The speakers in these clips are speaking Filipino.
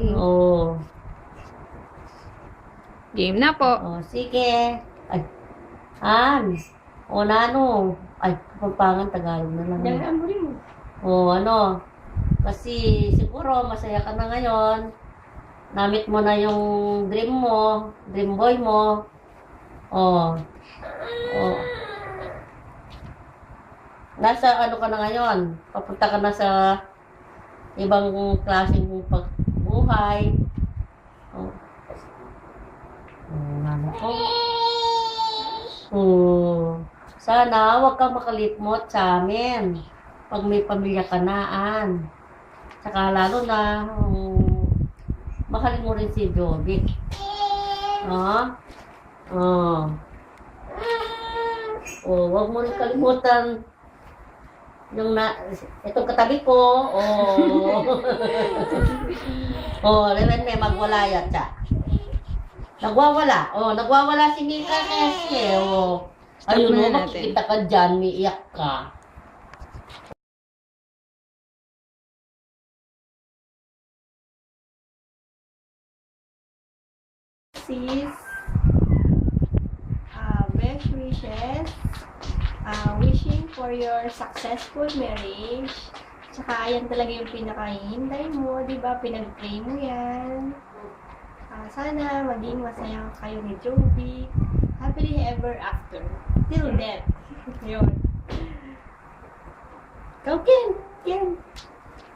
Okay. Oo. Game na po. Sige. Ay, Han. O, Nano. Ay, pagpangan, Tagalog na lang. Yan ang mo. Ano. Kasi siguro masaya ka na ngayon. Namit mo na yung dream mo. Dream boy mo. Oh. Oh. Nasa ano ka na ngayon? Papunta ka na sa ibang klaseng pagbuhay. Oh. Ano ko? Sana huwag kang makalimot sa amin pag may pamilya ka naan. Saka lalo na mahalin mo rin si Joby. Huwag mo rin kalimutan yung itong katabi ko. Lemen may magwala yata. Nagwawala. Nagwawala si Mika kasi. Ayun mo, makikita ka dyan, may iyak ka. Sis, best wishes, wishing for your successful marriage. Tsaka yan talaga yung pinakahihintay mo, di ba? Pinag-pray mo yan. Sana maging masaya kayo ni Joby. Happily ever after. Till death. Yun. Ikaw, Ken.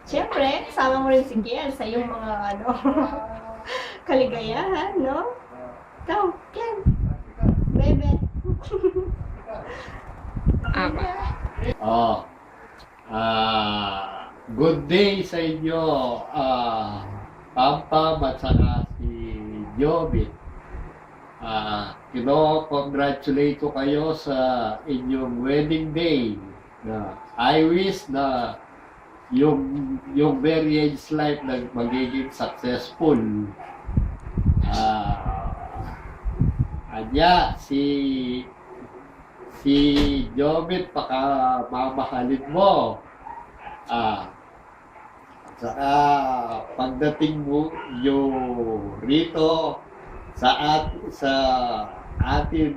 Siyempre, kasama mo rin si Ken sa iyong mga kaligayahan, no? Ikaw, Ken. Bebe. Good day sa inyo, Pam at saka si Jobit. Congratulate ko kayo sa inyong wedding day. I wish na yung marriage life na magiging successful. Si Jobit, baka mamahalin mo. Saka pagdating mo yung rito sa atin,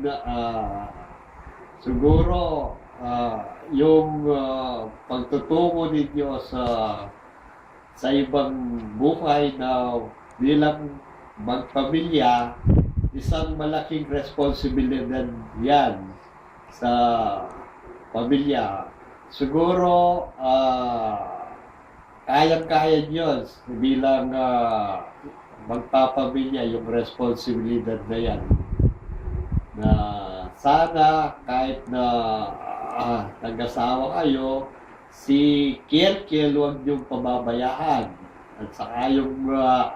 siguro yung pagtutungo ninyo sa ibang buhay na bilang magpamilya, isang malaking responsibilidad yan sa pamilya. Siguro kayang-kaya nyo bilang magpapamilya yung responsibilidad na yan. Na sana kahit na nag-asawa kayo, si Kiel huwag niyong pababayaan. At saka yung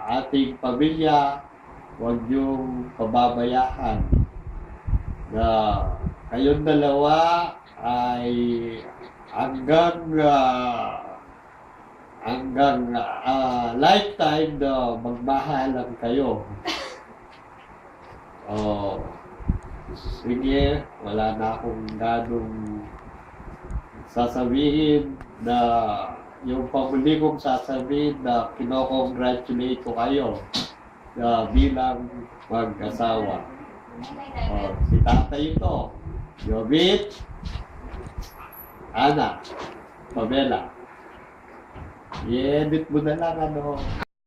ating pamilya, huwag niyong pababayaan. Na kayong dalawa ay hanggang lifetime na magmahalan kayo. Sige, wala na akong ganong sasabihin na yung pamuli kong sasabihin na kinokongratulate ko kayo na bilang mag-asawa. Si tatay ito, Jobit, Ana, Pamela. I-edit mo na lang